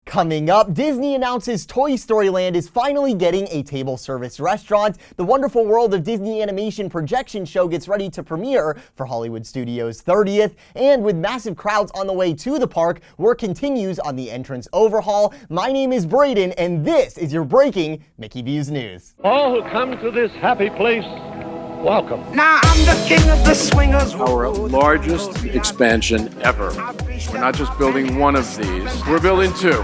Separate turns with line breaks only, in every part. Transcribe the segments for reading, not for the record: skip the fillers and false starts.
Coming up, Disney announces Toy Story Land is finally getting a table service restaurant. The Wonderful World of Disney Animation projection show gets ready to premiere for Hollywood Studios' 30th. And with massive crowds on the way to the park, work continues on the entrance overhaul. My name is Brayden, and this is your breaking Mickey Views News.
All who come to this happy place, welcome.
Now I'm the king of the swingers.
Our largest expansion ever. We're not just building one of these, we're building two.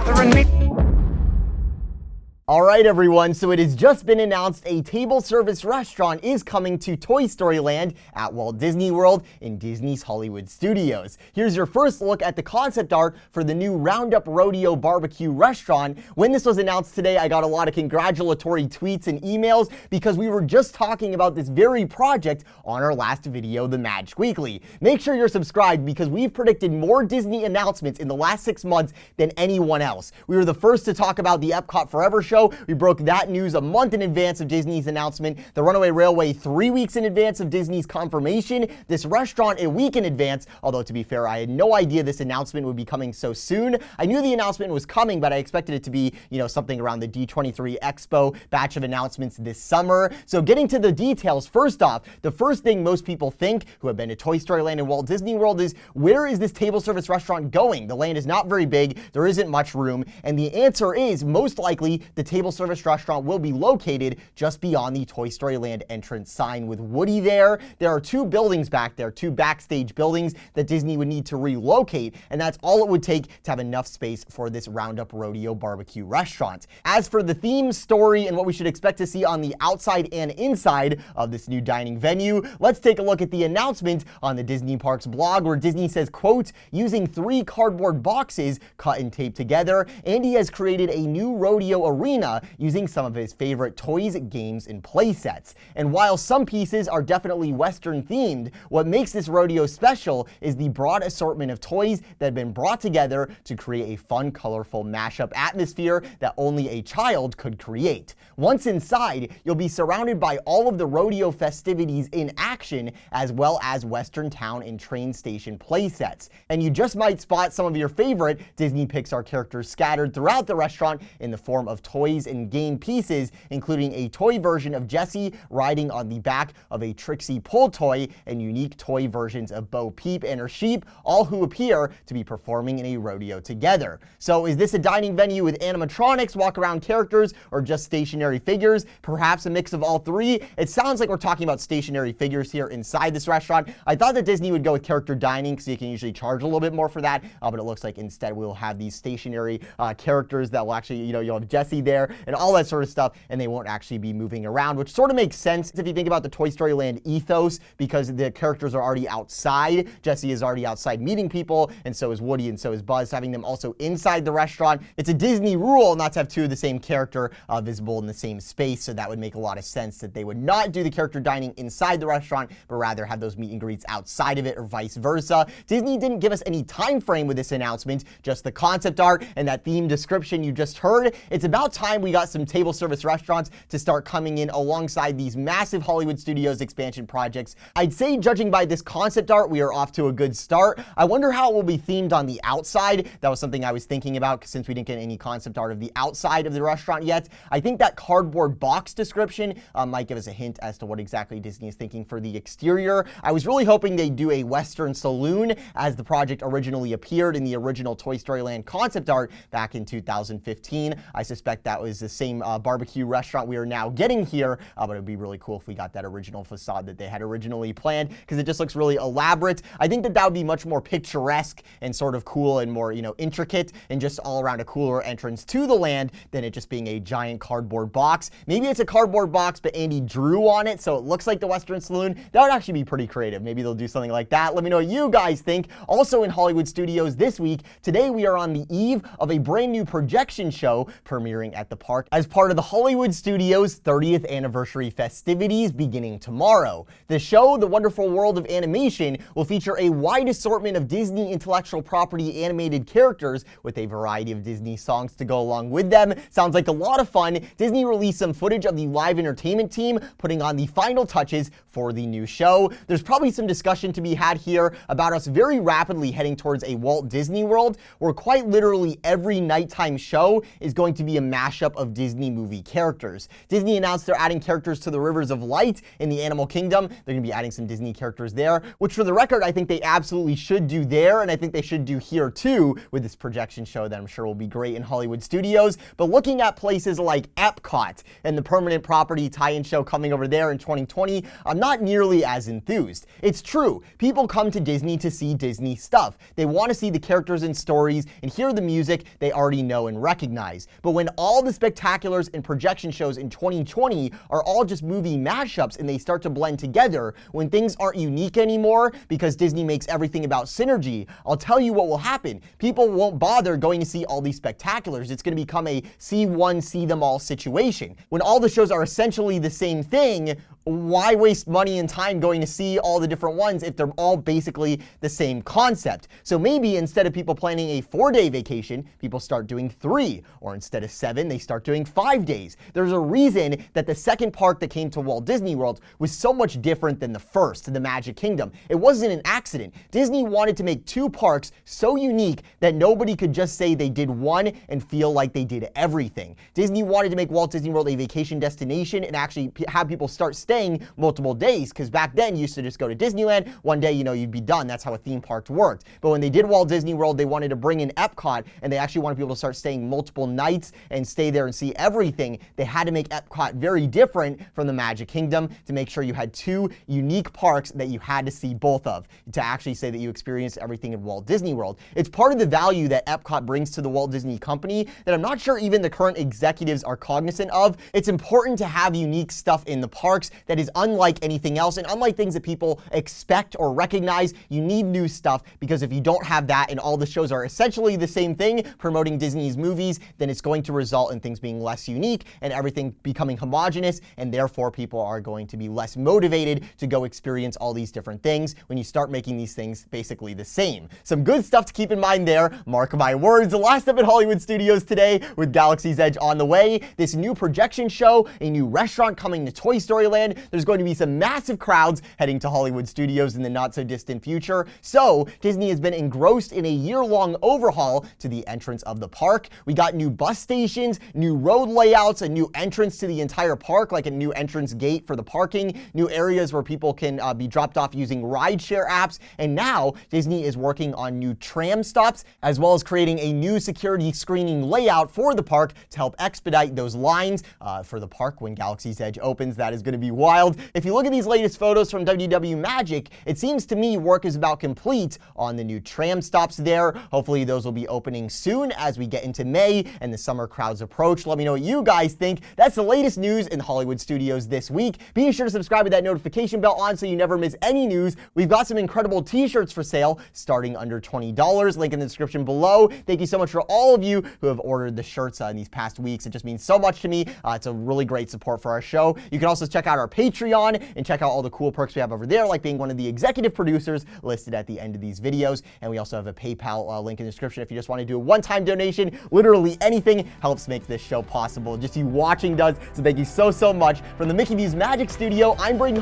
All right, everyone, so it has just been announced a table service restaurant is coming to Toy Story Land at Walt Disney World in Disney's Hollywood Studios. Here's your first look at the concept art for the new Roundup Rodeo Barbecue restaurant. When this was announced today, I got a lot of congratulatory tweets and emails because we were just talking about this very project on our last video, The Magic Weekly. Make sure you're subscribed because we've predicted more Disney announcements in the last 6 months than anyone else. We were the first to talk about the Epcot Forever show. We broke that news a month in advance of Disney's announcement, the Runaway Railway 3 weeks in advance of Disney's confirmation, this restaurant a week in advance, although to be fair, I had no idea this announcement would be coming so soon. I knew the announcement was coming, but I expected it to be, something around the D23 Expo batch of announcements this summer. So getting to the details, first off, the first thing most people think who have been to Toy Story Land and Walt Disney World is, where is this table service restaurant going? The land is not very big, there isn't much room, and the answer is most likely the table service restaurant will be located just beyond the Toy Story Land entrance sign with Woody there. There are 2 buildings back there, 2 backstage buildings that Disney would need to relocate, and that's all it would take to have enough space for this Roundup Rodeo Barbecue restaurant. As for the theme, story, and what we should expect to see on the outside and inside of this new dining venue, let's take a look at the announcement on the Disney Parks blog where Disney says, quote, using 3 cardboard boxes cut and taped together, Andy has created a new rodeo arena using some of his favorite toys, games, and play sets. And while some pieces are definitely Western themed, what makes this rodeo special is the broad assortment of toys that have been brought together to create a fun, colorful mashup atmosphere that only a child could create. Once inside, you'll be surrounded by all of the rodeo festivities in action, as well as Western town and train station play sets. And you just might spot some of your favorite Disney Pixar characters scattered throughout the restaurant in the form of toys and game pieces, including a toy version of Jessie riding on the back of a Trixie pull toy and unique toy versions of Bo Peep and her sheep, all who appear to be performing in a rodeo together. So is this a dining venue with animatronics, walk-around characters, or just stationary figures? Perhaps a mix of all 3? It sounds like we're talking about stationary figures here inside this restaurant. I thought that Disney would go with character dining because you can usually charge a little bit more for that, but it looks like instead we'll have these stationary characters that will actually, you'll have Jessie there and all that sort of stuff, and they won't actually be moving around, which sort of makes sense if you think about the Toy Story Land ethos, because the characters are already outside. Jessie is already outside meeting people, and so is Woody, and so is Buzz. Having them also inside the restaurant, it's a Disney rule not to have 2 of the same character visible in the same space, so that would make a lot of sense that they would not do the character dining inside the restaurant, but rather have those meet and greets outside of it, or vice versa. Disney didn't give us any time frame with this announcement, just the concept art and that theme description you just heard. It's about time we got some table service restaurants to start coming in alongside these massive Hollywood Studios expansion projects. I'd say, judging by this concept art, we are off to a good start. I wonder how it will be themed on the outside. That was something I was thinking about since we didn't get any concept art of the outside of the restaurant yet. I think that cardboard box description might give us a hint as to what exactly Disney is thinking for the exterior. I was really hoping they'd do a Western saloon as the project originally appeared in the original Toy Story Land concept art back in 2015. I suspect that was the same barbecue restaurant we are now getting here, but it would be really cool if we got that original facade that they had originally planned, because it just looks really elaborate. I think that would be much more picturesque and sort of cool and more, intricate, and just all around a cooler entrance to the land than it just being a giant cardboard box. Maybe it's a cardboard box, but Andy drew on it, so it looks like the Western Saloon. That would actually be pretty creative. Maybe they'll do something like that. Let me know what you guys think. Also in Hollywood Studios this week, today we are on the eve of a brand new projection show premiering at the park as part of the Hollywood Studios 30th anniversary festivities beginning tomorrow. The show, The Wonderful World of Animation, will feature a wide assortment of Disney intellectual property animated characters with a variety of Disney songs to go along with them. Sounds like a lot of fun. Disney released some footage of the live entertainment team putting on the final touches for the new show. There's probably some discussion to be had here about us very rapidly heading towards a Walt Disney World, where quite literally every nighttime show is going to be a mashup of Disney movie characters. Disney announced they're adding characters to the Rivers of Light in the Animal Kingdom. They're going to be adding some Disney characters there, which for the record, I think they absolutely should do there, and I think they should do here too with this projection show that I'm sure will be great in Hollywood Studios. But looking at places like Epcot and the permanent property tie-in show coming over there in 2020, I'm not nearly as enthused. It's true, people come to Disney to see Disney stuff. They want to see the characters and stories and hear the music they already know and recognize. But when all the spectaculars and projection shows in 2020 are all just movie mashups and they start to blend together, when things aren't unique anymore because Disney makes everything about synergy, I'll tell you what will happen. People won't bother going to see all these spectaculars. It's going to become a see one, see them all situation. When all the shows are essentially the same thing, why waste money and time going to see all the different ones if they're all basically the same concept? So maybe instead of people planning a 4-day vacation, people start doing 3, or instead of 7, they start doing 5 days. There's a reason that the second park that came to Walt Disney World was so much different than the first, the Magic Kingdom. It wasn't an accident. Disney wanted to make 2 parks so unique that nobody could just say they did one and feel like they did everything. Disney wanted to make Walt Disney World a vacation destination and actually have people start staying multiple days, because back then you used to just go to Disneyland, one day, you'd be done. That's how a theme park worked. But when they did Walt Disney World, they wanted to bring in Epcot, and they actually wanted people to start staying multiple nights and stay there and see everything. They had to make Epcot very different from the Magic Kingdom to make sure you had 2 unique parks that you had to see both of to actually say that you experienced everything in Walt Disney World. It's part of the value that Epcot brings to the Walt Disney Company that I'm not sure even the current executives are cognizant of. It's important to have unique stuff in the parks that is unlike anything else, and unlike things that people expect or recognize. You need new stuff, because if you don't have that and all the shows are essentially the same thing promoting Disney's movies, then it's going to result in things being less unique and everything becoming homogenous, and therefore people are going to be less motivated to go experience all these different things when you start making these things basically the same. Some good stuff to keep in mind there. Mark my words, the last up at Hollywood Studios today with Galaxy's Edge on the way, this new projection show, a new restaurant coming to Toy Story Land. There's going to be some massive crowds heading to Hollywood Studios in the not so distant future. So Disney has been engrossed in a year-long overhaul to the entrance of the park. We got new bus stations, new road layouts, a new entrance to the entire park, like a new entrance gate for the parking, new areas where people can be dropped off using rideshare apps. And now Disney is working on new tram stops, as well as creating a new security screening layout for the park to help expedite those lines for the park when Galaxy's Edge opens. That is going to be wild. If you look at these latest photos from WDW Magic, it seems to me work is about complete on the new tram stops there. Hopefully those will be opening soon as we get into May and the summer crowds approach. Let me know what you guys think. That's the latest news in Hollywood Studios this week. Be sure to subscribe with that notification bell on so you never miss any news. We've got some incredible t-shirts for sale starting under $20. Link in the description below. Thank you so much for all of you who have ordered the shirts in these past weeks. It just means so much to me. It's a really great support for our show. You can also check out our Patreon and check out all the cool perks we have over there, like being one of the executive producers listed at the end of these videos. And we also have a PayPal link in the description if you just want to do a one-time donation. Literally anything helps make this show possible. Just you watching does. So thank you so much. From the Mickey V's Magic Studio, I'm Brayden.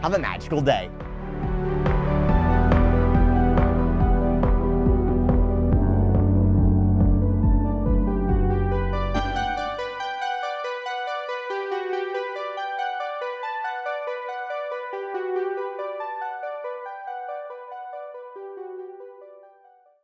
Have a magical day.